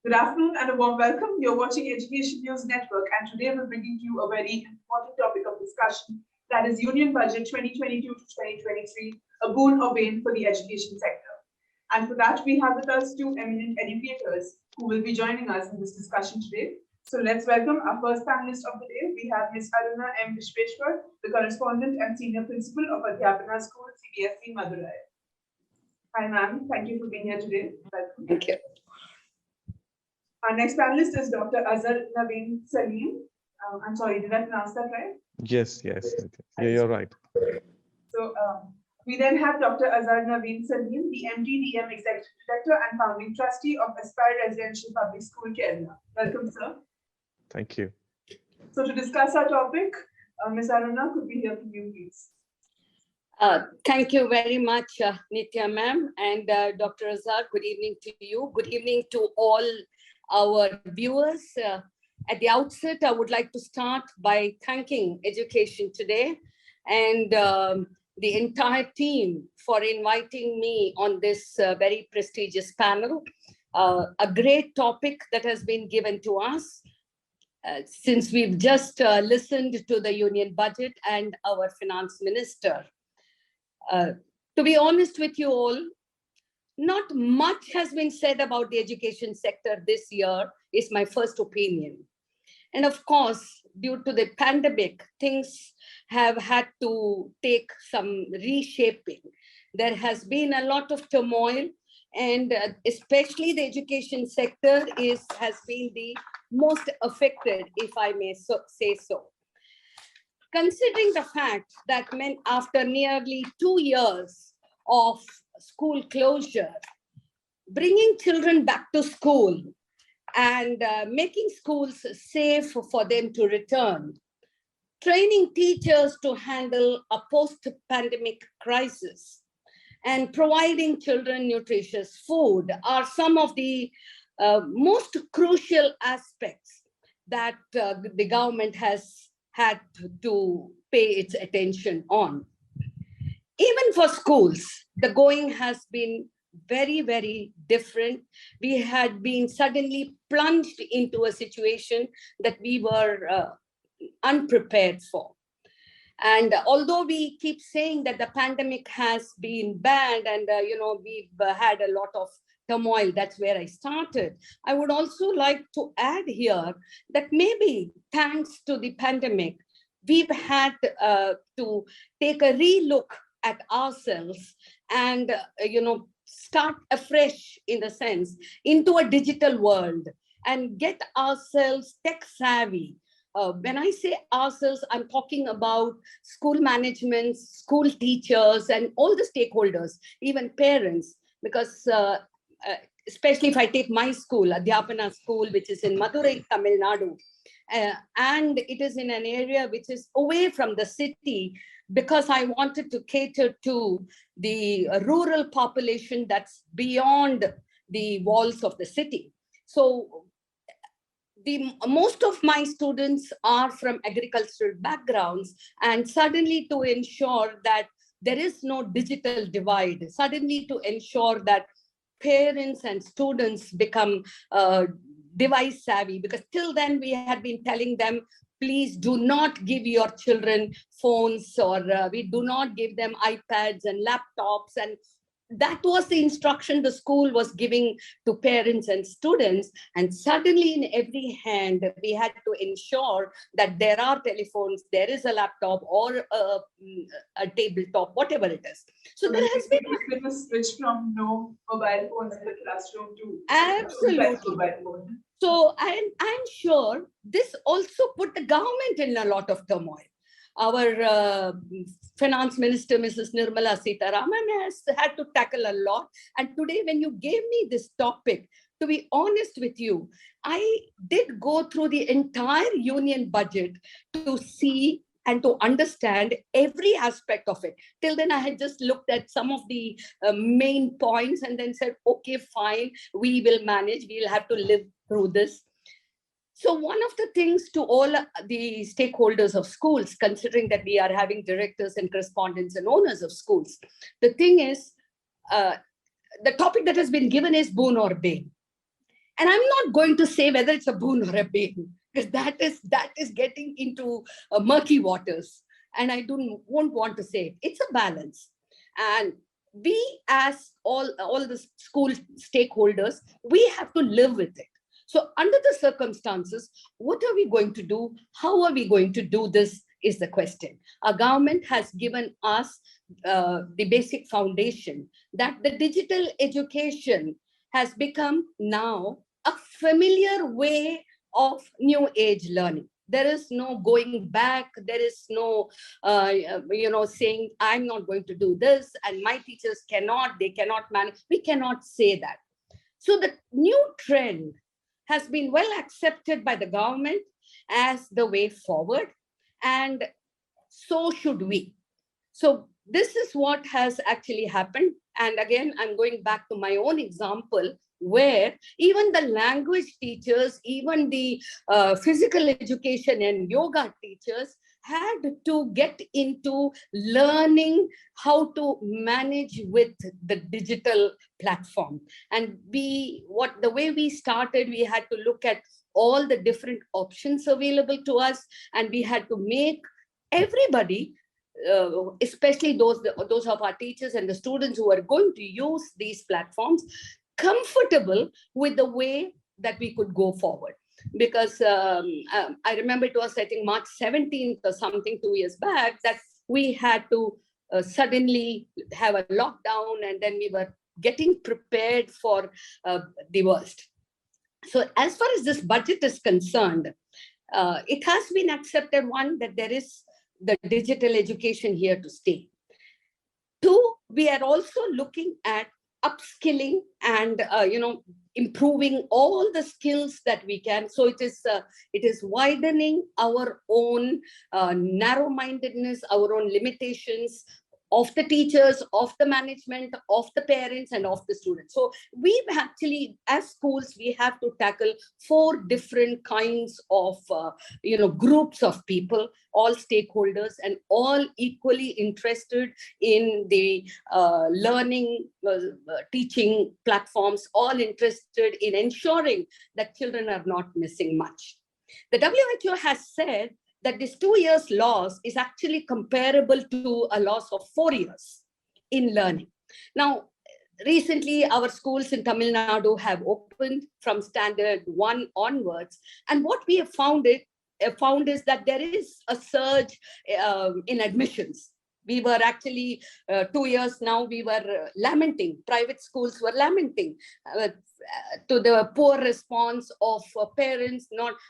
Good afternoon and a warm welcome. You're watching Education News Network, and today we're bringing you a very important topic of discussion, that is Union Budget 2022 to 2023, a boon or bane for the education sector. And for that, we have with us two eminent educators who will be joining us in this discussion today. So let's welcome our first panelist of the day. We have Ms. ARUNA M. VISVESSVAR, the Correspondent and Senior Principal of ADHYAPANA School, CBSE, Madurai. Hi, ma'am. Thank you for being here today. Welcome. Thank you. Our next panelist is Dr.Azar Naveen Saleem. I'm sorry, did I pronounce that right? Yes. Yeah, you're right. So we then have Dr. Azar Naveen Saleem, the MD/DM Executive Director and Founding Trustee of Aspire Residential Public School, Kerala. Welcome, sir. Thank you. So to discuss our topic, Ms. Aruna, could we hear from you, please? Thank you very much, Nitya ma'am, and Dr. Azar. Good evening to you. Good evening to all our viewers. At the outset, I would like to start by thanking Education Today and the entire team for inviting me on this very prestigious panel. A great topic that has been given to us since we've just listened to the union budget and our finance minister. To be honest with you all, not much has been said about the education sector this year, is my first opinion. And of course, due to the pandemic, things have had to take some reshaping. There has been a lot of turmoil, and especially the education sector has been the most affected, if I may say so. Considering the fact that after nearly 2 years of school closure, bringing children back to school and making schools safe for them to return, training teachers to handle a post-pandemic crisis, and providing children nutritious food are some of the most crucial aspects that the government has had to pay its attention on. Even for schools, the going has been very, very different. We had been suddenly plunged into a situation that we were unprepared for. And although we keep saying that the pandemic has been bad and we've had a lot of turmoil, that's where I started, I would also like to add here that maybe thanks to the pandemic, we've had to take a relook at ourselves and start afresh, in the sense, into a digital world and get ourselves tech savvy. When I say ourselves, I'm talking about school management, school teachers, and all the stakeholders, even parents, because especially if I take my school, ADHYAPANA school, which is in Madurai, Tamil Nadu, and it is in an area which is away from the city, because I wanted to cater to the rural population that's beyond the walls of the city. So most of my students are from agricultural backgrounds, and suddenly to ensure that there is no digital divide, suddenly to ensure that parents and students become device savvy, because till then we had been telling them, please do not give your children phones, or we do not give them iPads and laptops. And that was the instruction the school was giving to parents and students. And suddenly in every hand, we had to ensure that there are telephones, there is a laptop or a tabletop, whatever it is. So there has been a switch from no mobile phones in the classroom to absolutely mobile phone. So I'm sure this also put the government in a lot of turmoil. Our finance minister, Mrs. Nirmala Sitharaman, has had to tackle a lot. And today, when you gave me this topic, to be honest with you, I did go through the entire union budget to see and to understand every aspect of it. Till then, I had just looked at some of the main points and then said, okay, fine, we will manage. We'll have to live through this. So one of the things to all the stakeholders of schools, considering that we are having directors and correspondents and owners of schools, the thing is, the topic that has been given is boon or bane. And I'm not going to say whether it's a boon or a bane, because that is getting into murky waters. And I won't want to say it. It's a balance. And we, as all the school stakeholders, we have to live with it. So under the circumstances, what are we going to do? How are we going to do this is the question. Our government has given us the basic foundation that the digital education has become now a familiar way of new age learning. There is no going back. There is no, saying, I'm not going to do this and my teachers they cannot manage. We cannot say that. So the new trend has been well accepted by the government as the way forward, and so should we. So this is what has actually happened. And again, I'm going back to my own example, where even the language teachers, even the physical education and yoga teachers had to get into learning how to manage with the digital platform. And the way we started, we had to look at all the different options available to us, and we had to make everybody, especially those of our teachers and the students who are going to use these platforms, comfortable with the way that we could go forward. Because I remember it was, I think, March 17th or something, 2 years back, that we had to suddenly have a lockdown, and then we were getting prepared for the worst. So as far as this budget is concerned, it has been accepted, one, that there is the digital education here to stay. Two, we are also looking at upskilling and improving all the skills that we can. So it is widening our own narrow-mindedness, our own limitations of the teachers, of the management, of the parents, and of the students. So we've actually, as schools, we have to tackle 4 different kinds of groups of people, all stakeholders, and all equally interested in the learning, teaching platforms, all interested in ensuring that children are not missing much. The WHO has said that this 2 years loss is actually comparable to a loss of 4 years in learning. Now, recently, our schools in Tamil Nadu have opened from standard 1 onwards. And what we have found is that there is a surge in admissions. We were actually, 2 years now, we were lamenting, private schools were lamenting to the poor response of parents.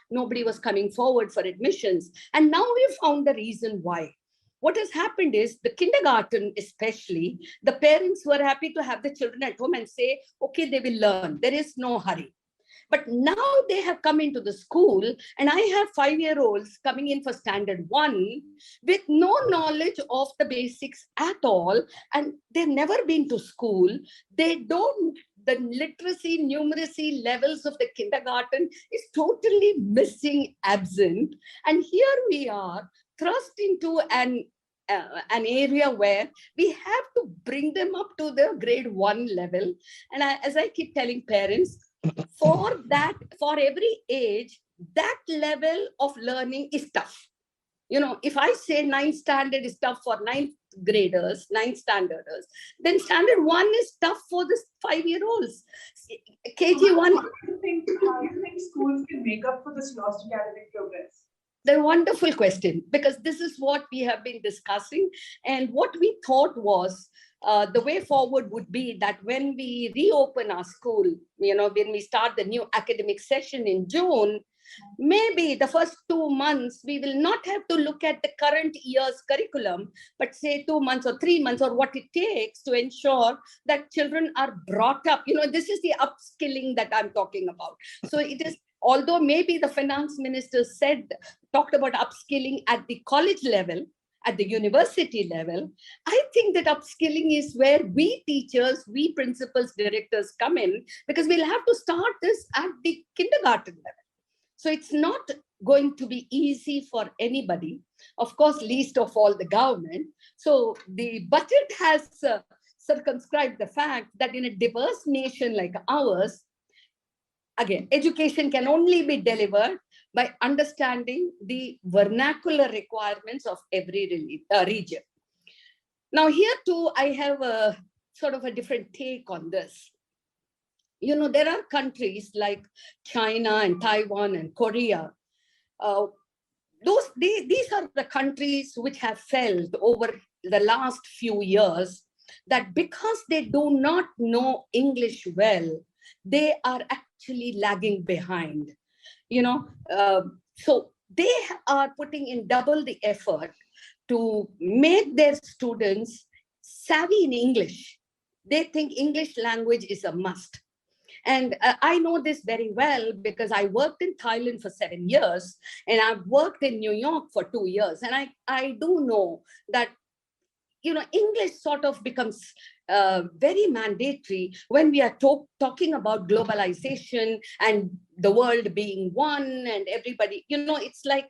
Nobody was coming forward for admissions. And now we found the reason why. What has happened is the kindergarten, especially, the parents were happy to have the children at home and say, okay, they will learn. There is no hurry. But now they have come into the school, and I have 5-year-olds coming in for standard 1 with no knowledge of the basics at all, and they've never been to school. The literacy, numeracy levels of the kindergarten is totally missing, absent. And here we are thrust into an area where we have to bring them up to the grade 1 level. And as I keep telling parents, for every age, that level of learning is tough. If I say 9th standard is tough for 9th standarders, then standard 1 is tough for the 5-year-olds. KG1. How do you think schools can make up for this lost academic progress? The wonderful question, because this is what we have been discussing. And what we thought was, the way forward would be that when we reopen our school, when we start the new academic session in June, maybe the first 2 months, we will not have to look at the current year's curriculum, but say 2 months or 3 months, or what it takes to ensure that children are brought up. This is the upskilling that I'm talking about. So it is, although maybe the finance minister talked about upskilling at the college level, at the university level, I think that upskilling is where we teachers, we principals, directors come in, because we'll have to start this at the kindergarten level. So it's not going to be easy for anybody, of course, least of all the government. So the budget has circumscribed the fact that in a diverse nation like ours, again, education can only be delivered by understanding the vernacular requirements of every region. Now, here too, I have a sort of a different take on this. You know, there are countries like China and Taiwan and Korea. These are the countries which have felt over the last few years that because they do not know English well, they are actually lagging behind. You know, so they are putting in double the effort to make their students savvy in English. They think English language is a must. And I know this very well because I worked in Thailand for 7 years and I've worked in New York for 2 years. And I do know that, you know, English sort of becomes very mandatory when we are talking about globalization and the world being one and everybody, you know, it's like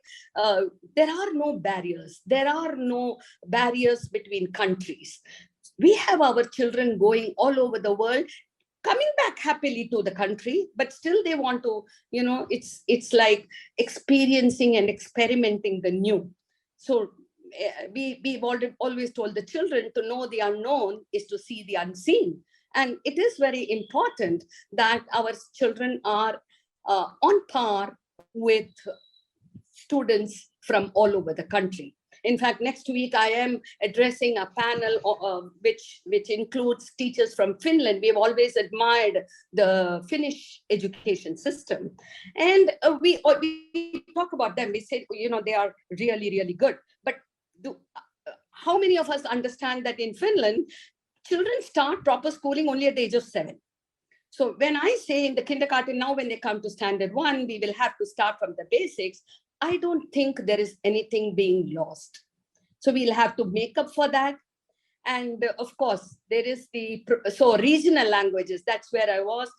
there are no barriers. There are no barriers between countries. We have our children going all over the world, coming back happily to the country, but still they want to, you know, it's like experiencing and experimenting the new. So we've always told the children to know the unknown is to see the unseen. And it is very important that our children are on par with students from all over the country. In fact, next week I am addressing a panel which includes teachers from Finland. We've always admired the Finnish education system. And we talk about them. We say, you know, they are really, really good. But how many of us understand that in Finland, children start proper schooling only at the age of 7? So when I say in the kindergarten, now when they come to standard 1, we will have to start from the basics. I don't think there is anything being lost. So we'll have to make up for that. And of course, there is so regional languages, that's where I was.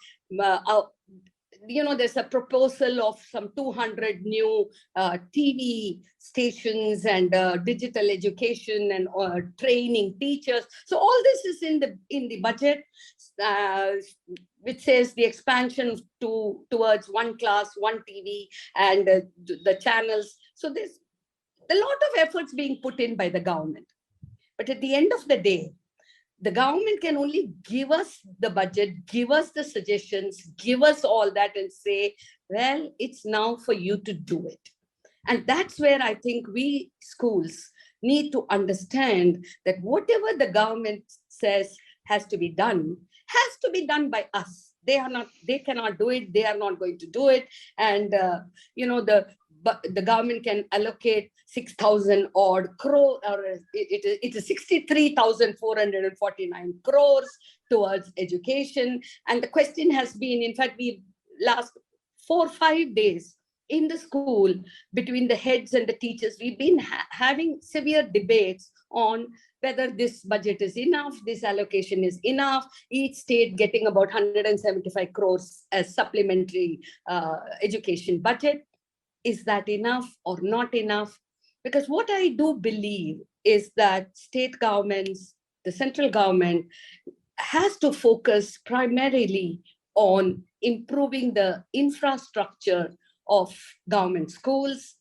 You know, there's a proposal of some 200 new TV stations and digital education and training teachers. So all this is in the budget, which says the expansion towards 1 class, 1 TV and the channels. So there's a lot of efforts being put in by the government. But at the end of the day, the government can only give us the budget, give us the suggestions, give us all that and say, well, it's now for you to do it. And that's where I think we schools need to understand that whatever the government says has to be done by us. They cannot do it. They are not going to do it. And, you know, the government can allocate 6,000 odd crore, or it is 63,449 crores towards education. And the question has been, in fact, we last 4 or 5 days in the school between the heads and the teachers, we've been having severe debates on whether this budget is enough, this allocation is enough, each state getting about 175 crores as supplementary education budget. Is that enough or not enough? Because what I do believe is that state governments, the central government has to focus primarily on improving the infrastructure of government schools,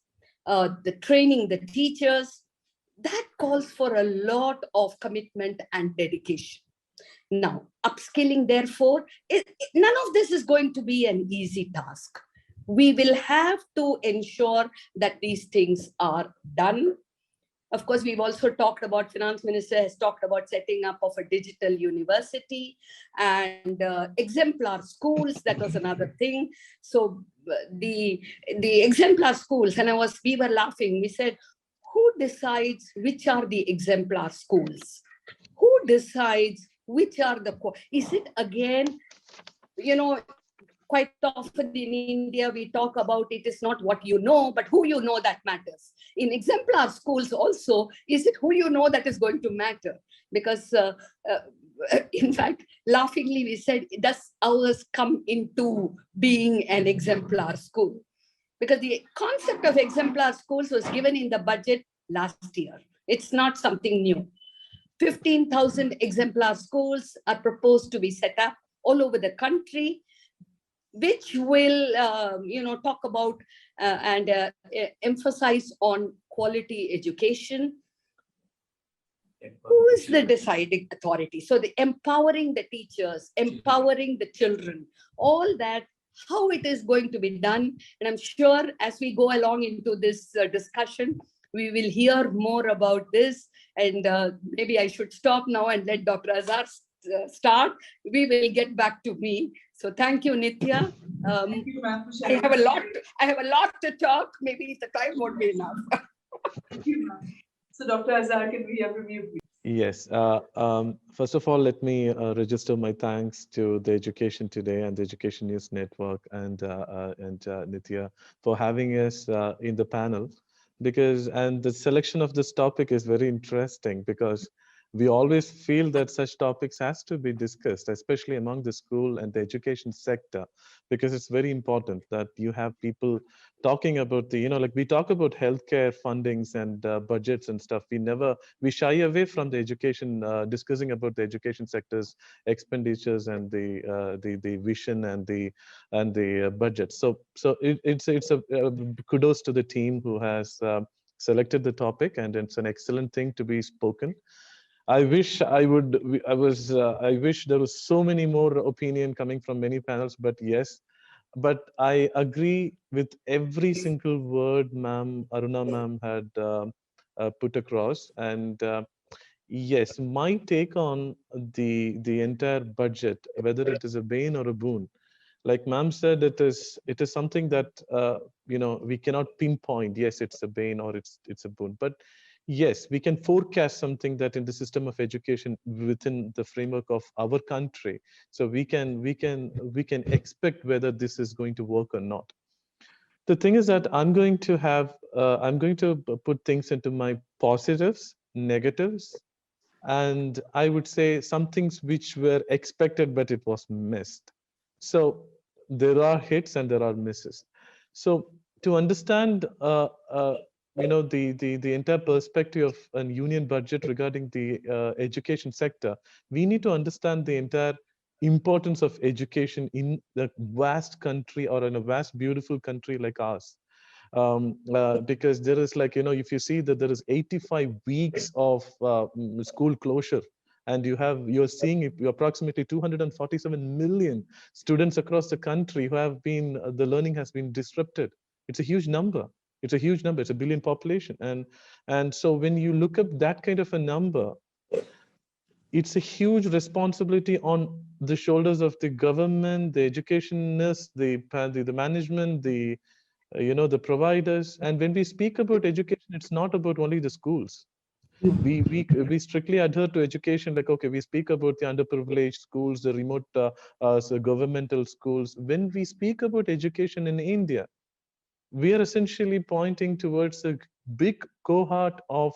the training the teachers. That calls for a lot of commitment and dedication. Now, upskilling, therefore, none of this is going to be an easy task. We will have to ensure that these things are done. Of course, we've also talked about, Finance Minister has talked about setting up of a digital university and exemplar schools. That was another thing. So the exemplar schools, and we were laughing. We said, who decides which are the exemplar schools? Who decides which are is it again, you know, quite often in India, we talk about it is not what you know, but who you know that matters. In exemplar schools also, is it who you know that is going to matter? Because in fact, laughingly, we said, does ours come into being an exemplar school? Because the concept of exemplar schools was given in the budget last year. It's not something new. 15,000 exemplar schools are proposed to be set up all over the country. which will, talk about and emphasize on quality education. Who is the deciding authority? So the empowering the teachers, empowering the children, all that, how it is going to be done. And I'm sure as we go along into this discussion, we will hear more about this. And maybe I should stop now and let Dr. Azar start. We will get back to me. So thank you, Nitya. Thank you, ma'am, for I sharing. have a lot to talk. Maybe the time won't be enough. Thank you, ma'am. So, Dr. Azar, can we hear from you, please? Yes. First of all, let me register my thanks to the Education Today and the Education News Network and Nitya for having us in the panel, and the selection of this topic is very interesting because we always feel that such topics has to be discussed, especially among the school and the education sector, because it's very important that you have people talking about like we talk about healthcare fundings and budgets and stuff. We shy away from the education, discussing about the education sector's expenditures and the vision and the budget. So it's a kudos to the team who has selected the topic, and it's an excellent thing to be spoken. I wish I wish there was so many more opinion coming from many panels, but yes, but I agree with every single word Aruna ma'am had put across. And yes, my take on the entire budget, whether it is a bane or a boon, like ma'am said, it is something that we cannot pinpoint. Yes, it's a bane or it's a boon, but yes, we can forecast something that in the system of education within the framework of our country. So we can expect whether this is going to work or not. The thing is that I'm going to put things into my positives, negatives, and I would say some things which were expected but it was missed. So there are hits and there are misses. So to understand the entire perspective of an union budget regarding the education sector, we need to understand the entire importance of education in a vast country or in a vast beautiful country like ours. Because there is, like, if you see that there is 85 weeks of school closure, and you're seeing approximately 247 million students across the country who have been the learning has been disrupted. It's a huge number. It's a huge number. It's a billion population. And so when you look up that kind of a number, it's a huge responsibility on the shoulders of the government, the educationists, the management, the providers. And when we speak about education, it's not about only the schools. We strictly adhere to education. Like, okay, we speak about the underprivileged schools, the remote so governmental schools. When we speak about education in India, we are essentially pointing towards a big cohort of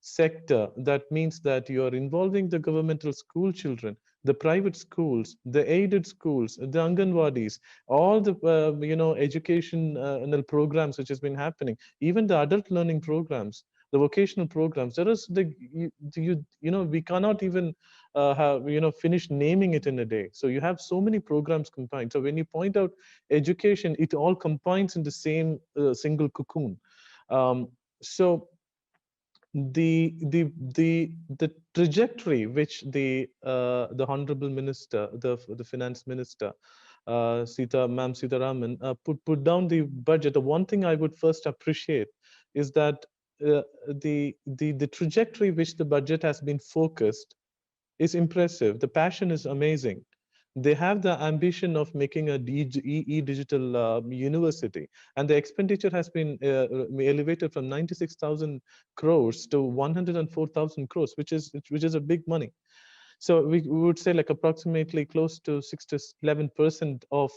sector. That means that you are involving the governmental school children, the private schools, the aided schools, the Anganwadis, all the educational programs which has been happening, even the adult learning programs, the vocational programs. There is we cannot even finish naming it in a day. So you have so many programs combined. So when you point out education, it all combines in the same single cocoon. So the trajectory which the honorable minister, the finance minister, Ma'am Sitaraman, put down the budget. The one thing I would first appreciate is that the trajectory which the budget has been focused is impressive. The passion is amazing. They have the ambition of making a digital university, and the expenditure has been elevated from 96,000 crores to 104,000 crores, which is a big money. So we would say like approximately close to 6 to 11% of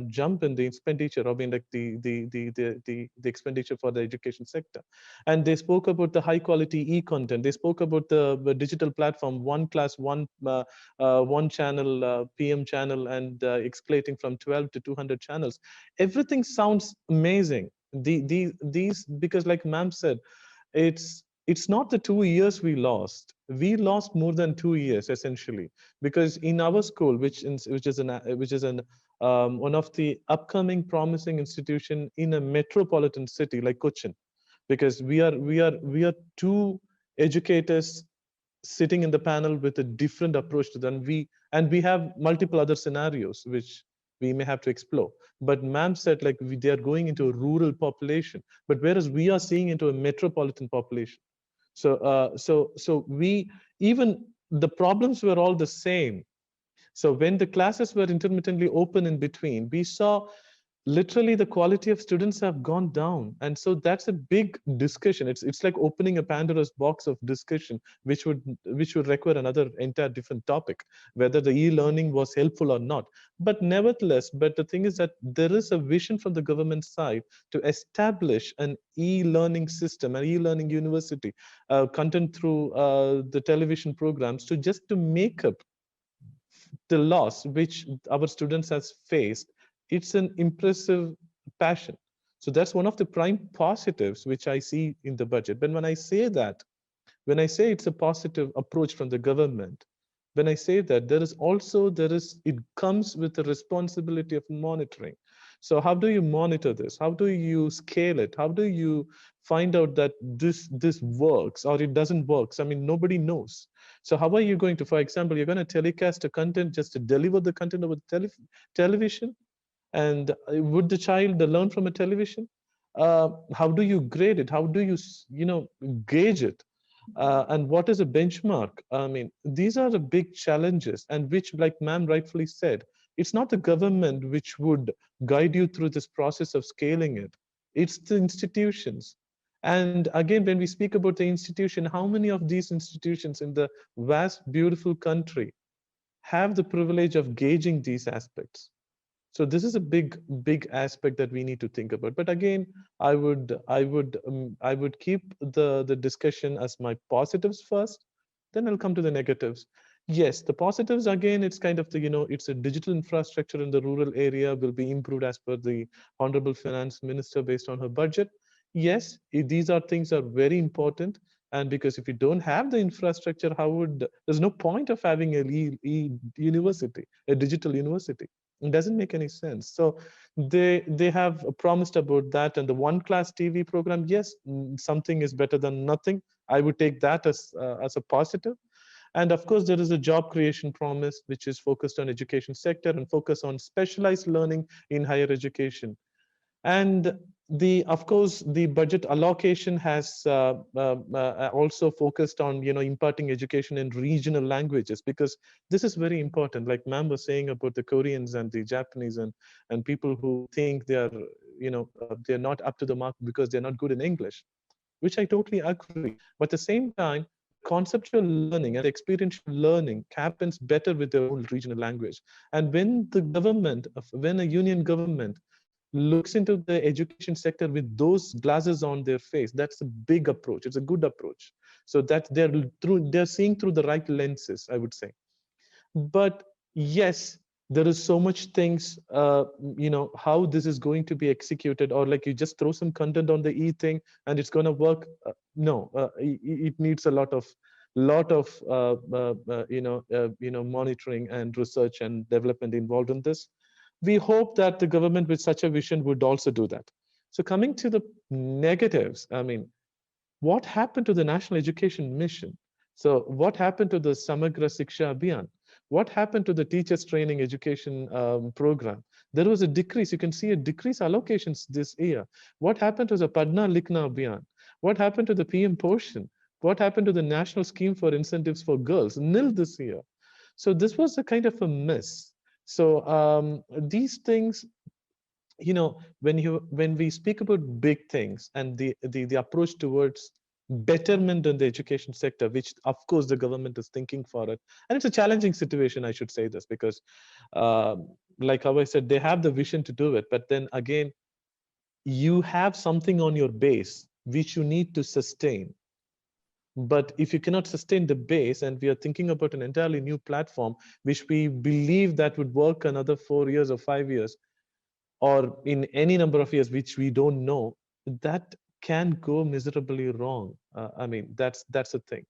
jump in the expenditure, I mean, like the expenditure for the education sector. And they spoke about the high quality e-content. They spoke about the digital platform, one class, one channel, PM channel, and escalating from 12 to 200 channels. Everything sounds amazing. These because, like ma'am said, it's not the 2 years we lost. We lost more than 2 years essentially, because in our school, which is an one of the upcoming promising institution in a metropolitan city like Cochin, because we are two educators sitting in the panel with a different approach to them. We have multiple other scenarios which we may have to explore. But ma'am said like they are going into a rural population, but whereas we are seeing into a metropolitan population. So we, even the problems were all the same. So when the classes were intermittently open in between, we saw literally the quality of students have gone down. And so that's a big discussion. It's like opening a Pandora's box of discussion, which would require another entire different topic, whether the e-learning was helpful or not. But nevertheless, but the thing is that there is a vision from the government side to establish an e-learning system, an e-learning university, content through the television programs, to make up the loss which our students has faced. It's an impressive passion. So that's one of the prime positives which I see in the budget. But when I say it's a positive approach from the government, when I say that, it comes with the responsibility of monitoring. So how do you monitor this? How do you scale it? How do you find out that this works or it doesn't work? I mean, nobody knows. So how are you going to, for example, you're going to telecast a content just to deliver the content over television? And would the child learn from a television? How do you grade it? How do you, gauge it? And what is a benchmark? I mean, these are the big challenges, and which, like ma'am rightfully said, it's not the government which would guide you through this process of scaling it. It's the institutions. And again, when we speak about the institution, how many of these institutions in the vast, beautiful country have the privilege of gauging these aspects? So this is a big aspect that we need to think about. But again, I would keep the discussion as my positives first, then I'll come to the negatives. Yes, the positives, again, it's kind of the, it's a digital infrastructure in the rural area will be improved as per the Honorable Finance Minister based on her budget. Yes, these are things are very important. And because if you don't have the infrastructure, there's no point of having university, a digital university. It doesn't make any sense. So they have promised about that. And the one class TV program, yes, something is better than nothing. I would take that as a positive. And of course, there is a job creation promise, which is focused on education sector and focus on specialized learning in higher education. And of course, the budget allocation has also focused on, imparting education in regional languages, because this is very important. Like ma'am was saying about the Koreans and the Japanese and people who think they are, they're not up to the mark because they're not good in English, which I totally agree. But at the same time, the conceptual learning and experiential learning happens better with their own regional language. And when a union government looks into the education sector with those glasses on their face, that's a big approach. It's a good approach. So that they're seeing through the right lenses, I would say. But yes, there is so much things, how this is going to be executed, or like you just throw some content on the thing and it's going to work. No, it needs a lot of monitoring and research and development involved in this. We hope that the government with such a vision would also do that. So coming to the negatives, I mean, what happened to the National Education Mission? So what happened to the Samagra Siksha Abhiyan? What happened to the teachers training education program? There was a decrease. You can see a decrease allocations this year. What happened to the Padna Likhna Abhiyan? What happened to the PM portion? What happened to the National Scheme for Incentives for Girls? Nil this year. So this was a kind of a mess. So these things, when we speak about big things and the approach towards betterment in the education sector, which of course the government is thinking for it, and it's a challenging situation, I should say this, because like how I said, they have the vision to do it, but then again, you have something on your base which you need to sustain. But if you cannot sustain the base, and we are thinking about an entirely new platform, which we believe that would work another 4 years or 5 years, or in any number of years, which we don't know, that can go miserably wrong. I mean, that's the thing.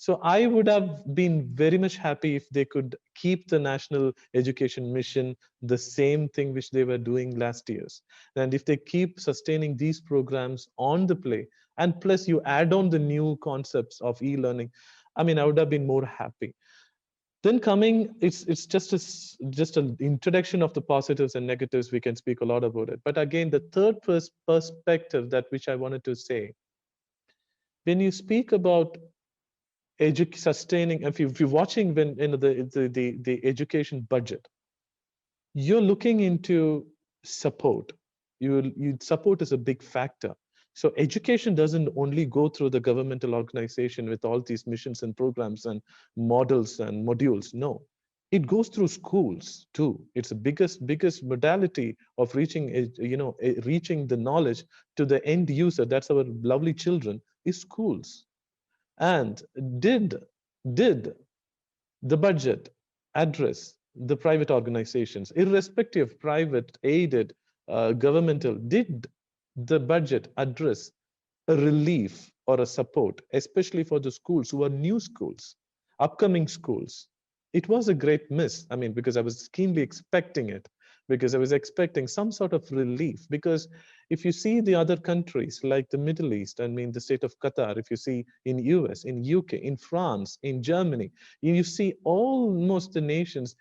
So I would have been very much happy if they could keep the national education mission, the same thing which they were doing last years. And if they keep sustaining these programs on the play, and plus you add on the new concepts of e-learning, I mean, I would have been more happy. Then coming, it's just an introduction of the positives and negatives. We can speak a lot about it. But again, the third perspective that which I wanted to say, when you speak about sustaining, if you're watching when the education budget, you're looking into support. You support is a big factor. So education doesn't only go through the governmental organization with all these missions and programs and models and modules. No, it goes through schools too. It's the biggest modality of reaching reaching the knowledge to the end user. That's our lovely children, is schools. And did the budget address the private organizations, irrespective of private, aided, governmental? Did the budget address a relief or a support, especially for the schools who are new schools, upcoming schools? It was a great miss. I mean, because I was keenly expecting it, because I was expecting some sort of relief. Because if you see the other countries like the Middle East, I mean, the state of Qatar, if you see in US, in UK, in France, in Germany, you see almost the nations,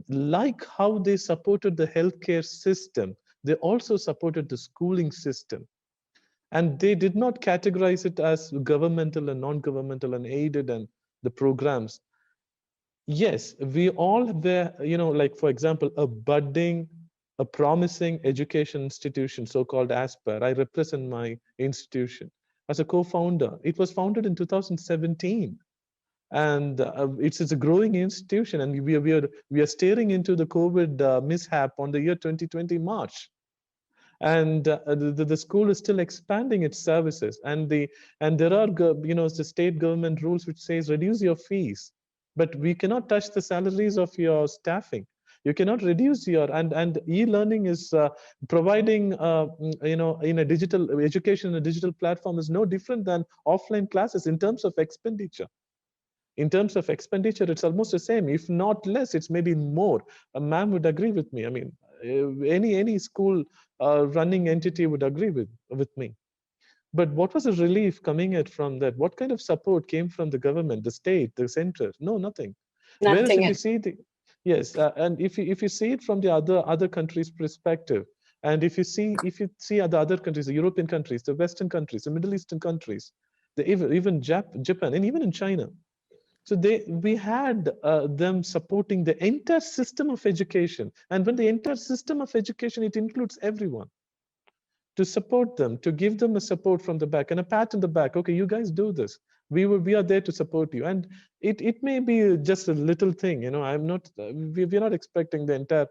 like how they supported the healthcare system, they also supported the schooling system. And they did not categorize it as governmental and non-governmental and aided and the programs. Yes, we all were, like, for example, a promising education institution, so-called ASPER. I represent my institution as a co-founder. It was founded in 2017. And it's a growing institution, and we are staring into the COVID mishap on the year 2020 March. And the school is still expanding its services, and there are the state government rules which says reduce your fees, but we cannot touch the salaries of your staffing. You cannot reduce your, and e-learning is providing in a digital education, a digital platform is no different than offline classes in terms of expenditure. In terms of expenditure, it's almost the same, if not less. It's maybe more. A ma'am would agree with me. I mean, any school running entity would agree with me. But what was the relief coming at from that? What kind of support came from the government, the state, the center? No, nothing. Whereas if you see the, yes, and if you see it from the other countries' perspective, and if you see the other countries, the European countries, the Western countries, the Middle Eastern countries, even Japan, and even in China. So we had them supporting the entire system of education. And when the entire system of education, it includes everyone. To support them, to give them a support from the back and a pat on the back. Okay, you guys do this. We are there to support you. And it may be just a little thing. I'm not, we're not expecting the entire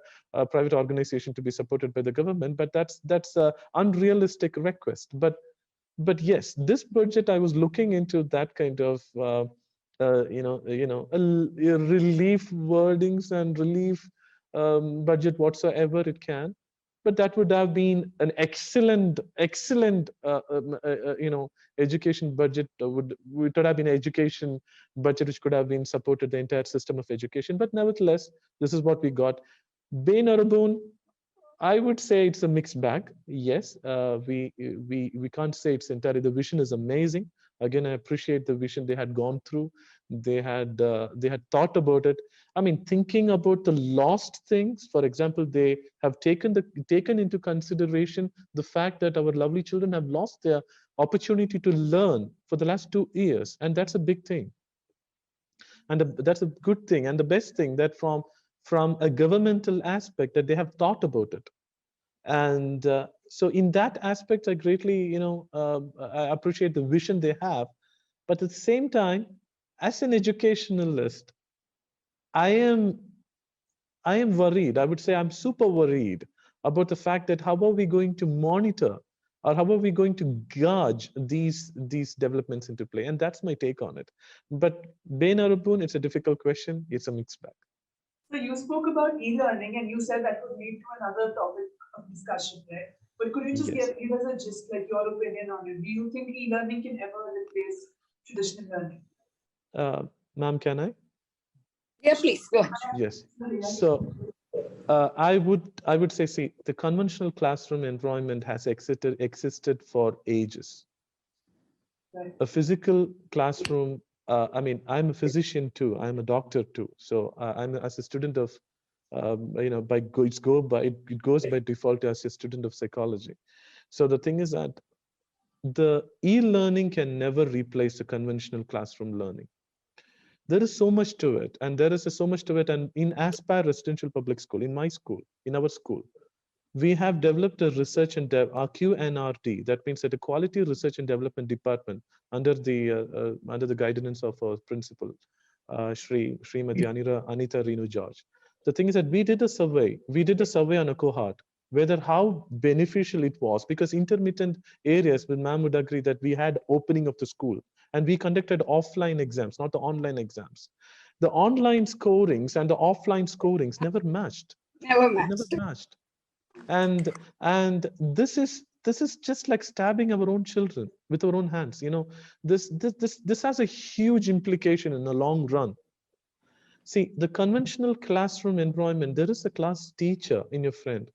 private organization to be supported by the government, but that's a unrealistic request. But yes, this budget, I was looking into that kind of relief wordings and relief budget whatsoever it can. But that would have been an excellent education budget. Would have been an education budget which could have been supported the entire system of education. But nevertheless, this is what we got. Bane or a boon? I would say it's a mixed bag. Yes, we can't say it's entirely. The vision is amazing. Again, I appreciate the vision they had gone through. They had thought about it. I mean, thinking about the lost things. For example, they have taken into consideration the fact that our lovely children have lost their opportunity to learn for the last 2 years, and that's a big thing. And that's a good thing, and the best thing that from a governmental aspect that they have thought about it. And so in that aspect, I greatly I appreciate the vision they have. But at the same time, as an educationalist, I am worried. I would say I'm super worried about the fact that how are we going to monitor, or how are we going to gauge these developments into play? And that's my take on it. But Bane or a boon, it's a difficult question. It's a mixed bag. So you spoke about e-learning, and you said that could lead to another topic of discussion, right? But could you just give us a gist, like your opinion on it? Do you think e-learning can ever replace traditional learning? Ma'am, can I? Yeah, please go ahead. Yes. So I would say, see, the conventional classroom environment has existed for ages. A physical classroom. I mean, I'm a physician too. I'm a doctor too. So I'm as a student of, it goes by default as a student of psychology. So the thing is that the e-learning can never replace the conventional classroom learning. There is so much to it, and there is so much to it. And in Aspire Residential Public School, in my school, in our school, we have developed a research and our QNRD. That means that a quality research and development department under the guidance of our principal, Srimati Anita Renu George. The thing is that we did a survey. We did a survey on a cohort whether how beneficial it was, because intermittent areas, with ma'am would agree that we had opening of the school and we conducted offline exams, not the online exams. The online scorings and the offline scorings never matched. Never It never matched. matched. And this is just like stabbing our own children with our own hands. You know, this has a huge implication in the long run. See, the conventional classroom environment, there is a class teacher in your friend.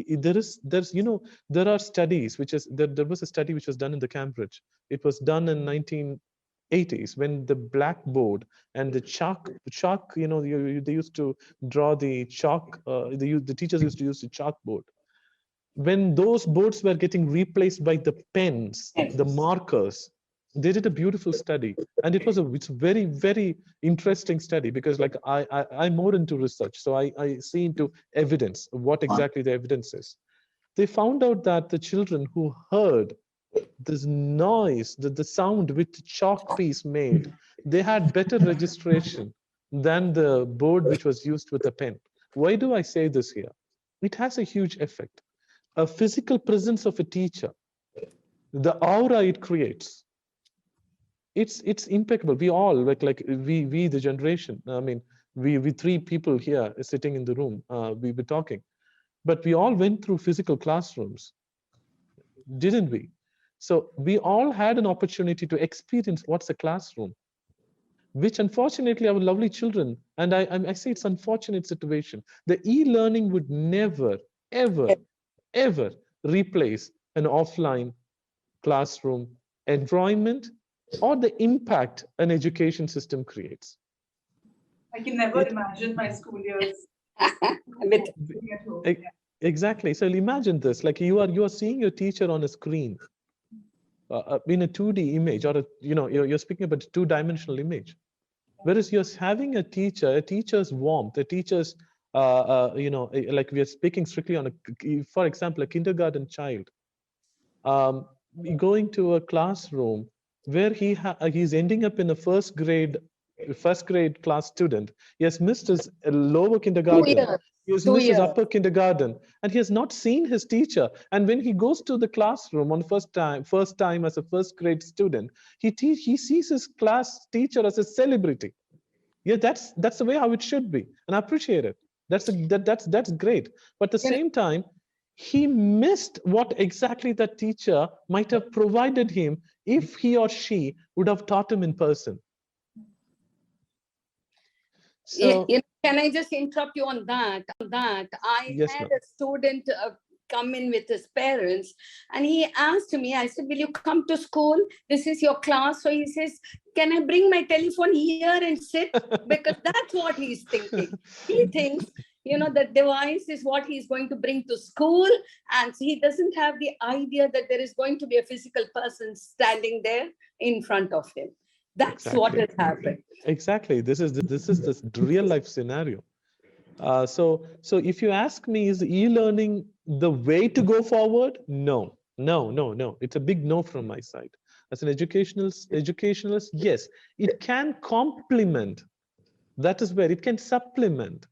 There's there are studies there was a study which was done in the Cambridge. It was done in 1980s when the blackboard and the chalk, they used to draw the chalk. The teachers used to use the chalkboard. When those boards were getting replaced by the pens, the markers, they did a beautiful study, and it's very, very interesting study, because like I'm more into research, so I see into evidence, what exactly the evidence is. They found out that the children who heard this noise, the sound which the chalk piece made, they had better registration than the board which was used with a pen. Why do I say this here? It has a huge effect. A physical presence of a teacher, the aura it creates, it's impeccable. We all like we the generation, I mean, we three people here sitting in the room, we were talking, but we all went through physical classrooms, didn't we? So we all had an opportunity to experience what's a classroom, which unfortunately our lovely children, and I say it's unfortunate situation, the e-learning would never, ever, ever replace an offline classroom environment or the impact an education system creates. I can never imagine my school years. Exactly. So imagine this: like you are seeing your teacher on a screen, in a 2D image, or you're speaking about a two-dimensional image. Whereas you're having a teacher's warmth, a teacher's like we are speaking strictly on for example, a kindergarten child, going to a classroom where he's ending up in a first grade class student. He has missed his lower kindergarten. He has missed his upper kindergarten, and he has not seen his teacher. And when he goes to the classroom on first time as a first grade student, he sees his class teacher as a celebrity. Yeah, that's the way how it should be, and I appreciate it. That's great. But at the same time, he missed what exactly that teacher might have provided him if he or she would have taught him in person. So, can I just interrupt you on that? I had a student come in with his parents, and he asked me, I said, will you come to school? This is your class. So he says, can I bring my telephone here and sit? Because that's what he's thinking. He thinks, the device is what he's going to bring to school, and he doesn't have the idea that there is going to be a physical person standing there in front of him. That's what has happened. Exactly. This is this real life scenario. So if you ask me, is e-learning the way to go forward? No. It's a big no from my side. As an educationalist, yes, it can complement. That is where it can supplement.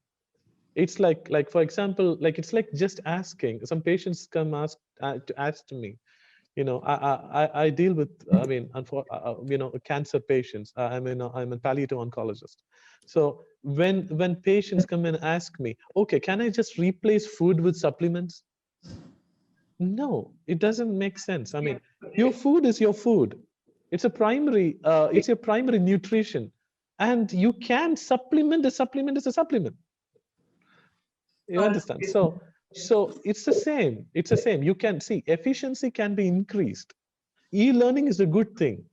It's like for example, like it's like just asking. Some patients come to ask me. I deal with, cancer patients. I'm a palliative oncologist. So when patients come and ask me, okay, can I just replace food with supplements? No, it doesn't make sense. I mean, your food is your food. It's a primary, it's a primary nutrition. And you can supplement the supplement as a supplement. You understand? So it's the same. It's the same. You can see efficiency can be increased. E-learning is a good thing.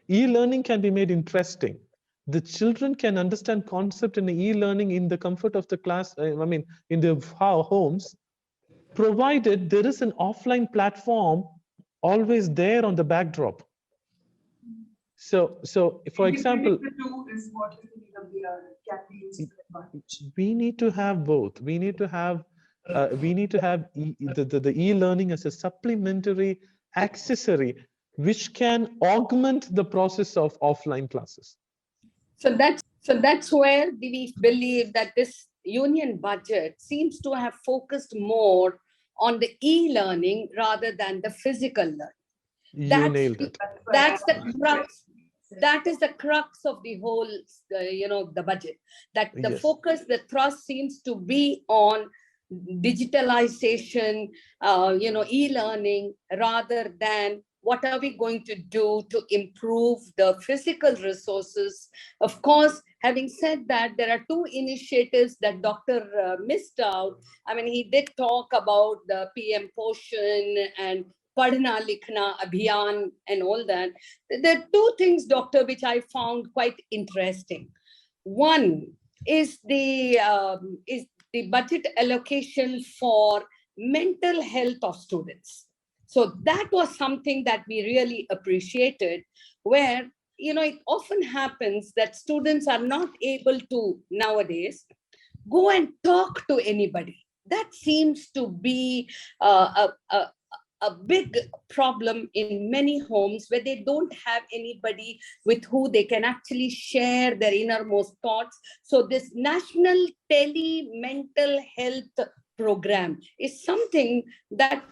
E-learning can be made interesting. The children can understand concept in e-learning in the comfort of the class, I mean, in their homes, provided there is an offline platform always there on the backdrop. So for example, the two is what is the need of the hour, can be used to advantage. we need to have both. We need to have the e-learning as a supplementary accessory which can augment the process of offline classes. So that's where we believe that this union budget seems to have focused more on the e-learning rather than the physical learning. You nailed it. That's the crux. That is the crux of the whole, the budget. That the Yes. focus, the thrust seems to be on digitalization, e-learning, rather than what are we going to do to improve the physical resources. Of course, having said that, there are two initiatives that Dr. Missed out. I mean, he did talk about the PM Poshan and Padhna Likhna Abhiyan and all that. There are two things, Doctor, which I found quite interesting. One is the budget allocation for mental health of students. So that was something that we really appreciated, where, it often happens that students are not able to nowadays go and talk to anybody. That seems to be a big problem in many homes, where they don't have anybody with who they can actually share their innermost thoughts. So this National Tele Mental Health Program is something that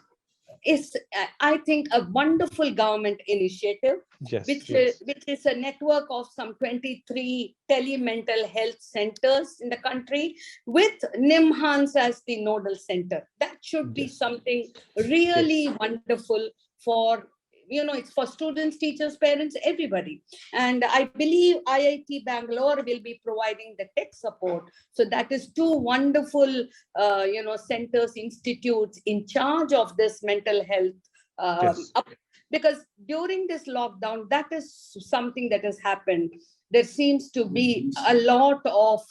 is, I think, a wonderful government initiative, Yes, which yes. is a network of some 23 tele-mental health centers in the country, with NIMHANS as the nodal center. That should be Yes. something really Yes. wonderful for, it's for students, teachers, parents, everybody. And I believe IIT Bangalore will be providing the tech support. So that is two wonderful, centers, institutes in charge of this mental health. Yes. Because during this lockdown, that is something that has happened. There seems to be a lot of,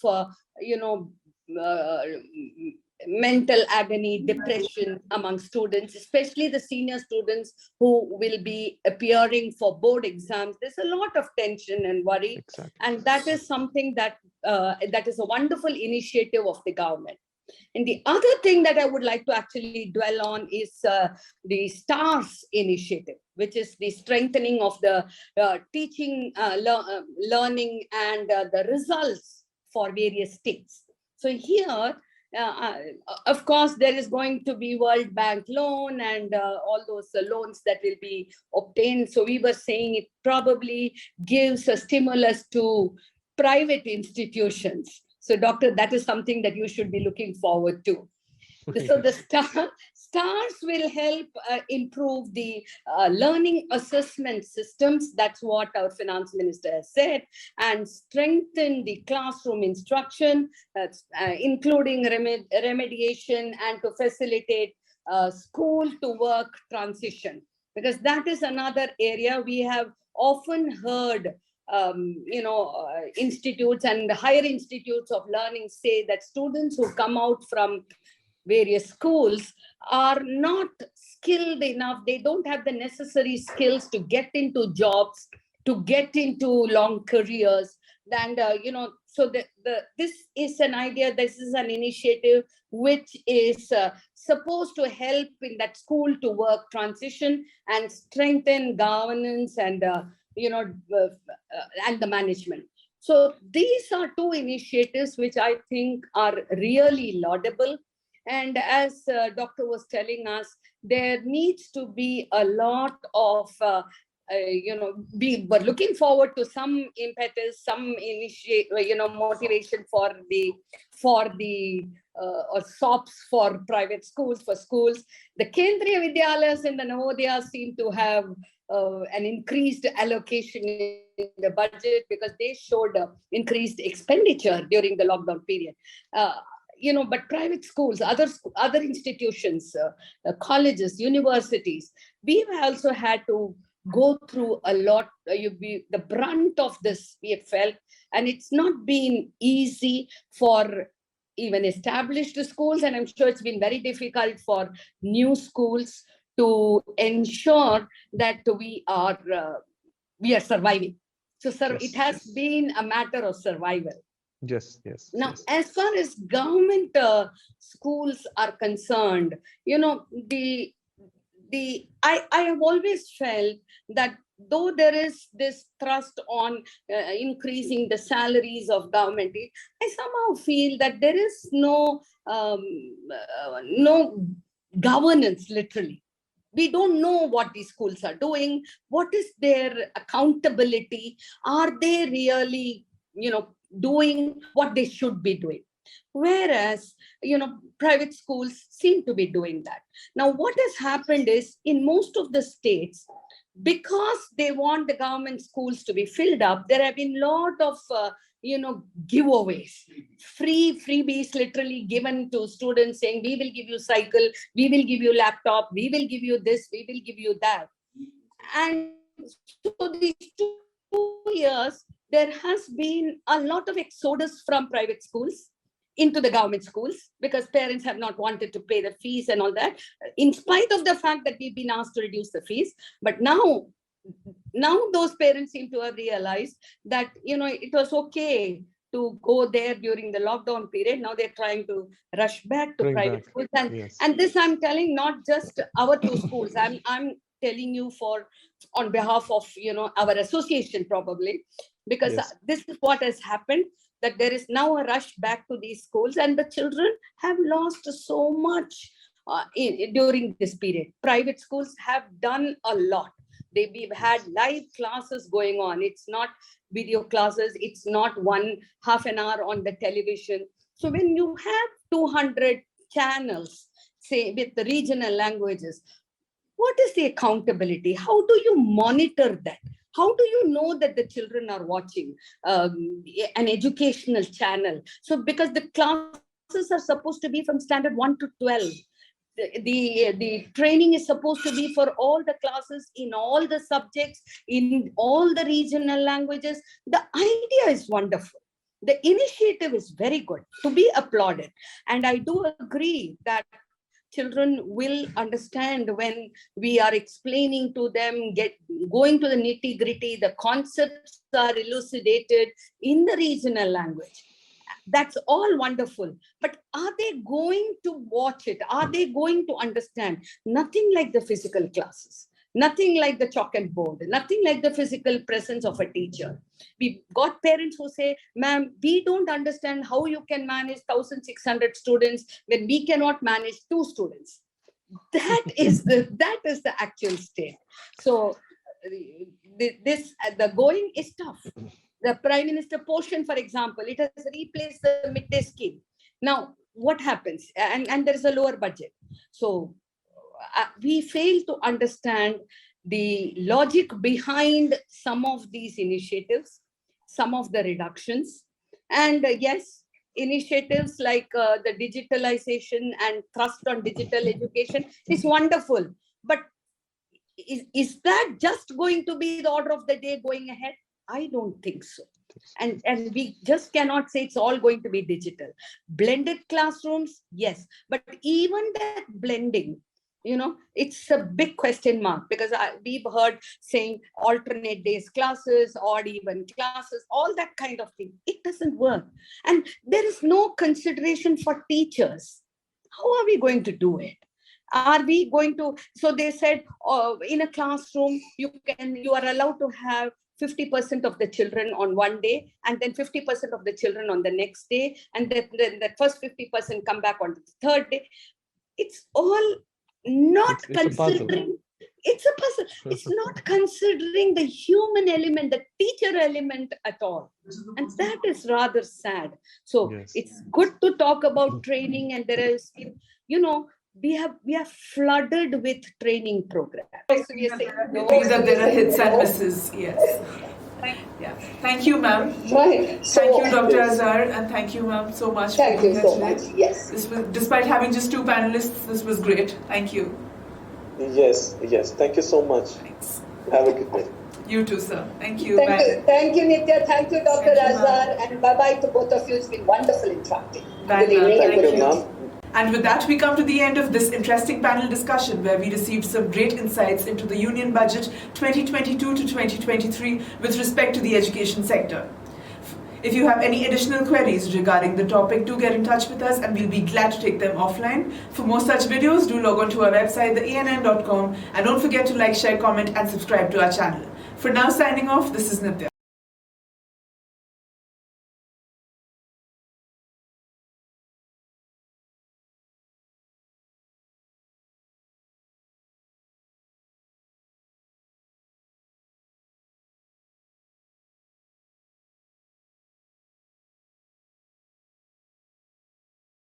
mental agony, depression among students, especially the senior students who will be appearing for board exams. There's a lot of tension and worry. Exactly. And that is something that is a wonderful initiative of the government. And the other thing that I would like to actually dwell on is the STARS initiative, which is the strengthening of the teaching, learning, and the results for various states. So here, of course, there is going to be World Bank loan and all those loans that will be obtained. So we were saying it probably gives a stimulus to private institutions. So, Doctor, that is something that you should be looking forward to. So the STARS will help improve the learning assessment systems. That's what our finance minister has said, and strengthen the classroom instruction, including remediation, and to facilitate school to work transition. Because that is another area we have often heard institutes and higher institutes of learning say that students who come out from various schools are not skilled enough. They don't have the necessary skills to get into jobs, to get into long careers. And, so this is an idea, this is an initiative which is supposed to help in that school to work transition and strengthen governance and, and the management. So these are two initiatives which I think are really laudable. And as Doctor was telling us, there needs to be a lot of we were looking forward to some impetus, some motivation for the or SOPs for private schools, for schools. The Kendriya Vidyalayas and the Navodayas seem to have an increased allocation in the budget because they showed increased expenditure during the lockdown period. But private schools, other institutions, colleges, universities, we've also had to go through a lot. The brunt of this we have felt, and it's not been easy for even established schools, and I'm sure it's been very difficult for new schools to ensure that we are surviving. So, sir, Yes. it has been a matter of survival. Yes. Now, as far as government schools are concerned, I have always felt that though there is this thrust on increasing the salaries of government, I somehow feel that there is no governance, literally. We don't know what these schools are doing. What is their accountability? Are they really, doing what they should be doing? Whereas, private schools seem to be doing that. Now, what has happened is in most of the states, because they want the government schools to be filled up, there have been a lot of, giveaways, freebies literally given to students saying, we will give you cycle, we will give you laptop, we will give you this, we will give you that. And so these 2 years, there has been a lot of exodus from private schools into the government schools because parents have not wanted to pay the fees and all that, in spite of the fact that we've been asked to reduce the fees. But now those parents seem to have realized that, it was okay to go there during the lockdown period. Now they're trying to rush back to private schools. And this I'm telling not just our 2 schools. I'm telling you on behalf of, our association probably, because this is what has happened, that there is now a rush back to these schools and the children have lost so much during this period. Private schools have done a lot. We've had live classes going on. It's not video classes. It's not half an hour on the television. So when you have 200 channels, say with the regional languages, what is the accountability? How do you monitor that? How do you know that the children are watching an educational channel? So because the classes are supposed to be from standard 1 to 12. The training is supposed to be for all the classes in all the subjects, in all the regional languages. The idea is wonderful. The initiative is very good, to be applauded. And I do agree that children will understand when we are explaining to them, going to the nitty-gritty, the concepts are elucidated in the regional language. That's all wonderful. But are they going to watch it? Are they going to understand? Nothing like the physical classes. Nothing like the chalk and board. Nothing like the physical presence of a teacher. We've got parents who say, ma'am, we don't understand how you can manage 1,600 students when we cannot manage 2 students. That is the actual state. So the going is tough. The Prime Minister portion, for example, it has replaced the midday scheme. Now, what happens? And there is a lower budget. So we fail to understand the logic behind some of these initiatives, some of the reductions. And yes, initiatives like the digitalization and thrust on digital education is wonderful. But is that just going to be the order of the day going ahead? I don't think so. And we just cannot say it's all going to be digital. Blended classrooms, yes. But even that blending, it's a big question mark, because we've heard saying alternate days classes, odd even classes, all that kind of thing. It doesn't work. And there is no consideration for teachers. How are we going to do it? Are we going to, so they said in a classroom, you are allowed to have 50% of the children on one day, and then 50% of the children on the next day, and then the first 50% come back on the third day. It's all not considering. It's a puzzle. It's not considering the human element, the teacher element at all. And that is rather sad. So Yes. it's good to talk about training, and there is, we are flooded with training programs. So we are saying no. That there are hits and misses. Yes. Yeah. Thank you, ma'am. Right. Thank you, Dr. Azar, and thank you, ma'am, so much. Thank you so much. Yes. This was, despite having just 2 panelists, this was great. Thank you. Yes. Thank you so much. Thanks. Have a good day. You too, sir. Thank you. Thank Bye. you. Thank you, Nitya. Thank you, Dr. Thank you, Azar. And bye-bye to both of you. It's been wonderful interacting. Bye, Good evening ma'am. and good Thank you, evening. ma'am. And with that, we come to the end of this interesting panel discussion where we received some great insights into the Union Budget 2022 to 2023 with respect to the education sector. If you have any additional queries regarding the topic, do get in touch with us and we'll be glad to take them offline. For more such videos, do log on to our website, theann.com, and don't forget to like, share, comment, and subscribe to our channel. For now, signing off, this is Nitya.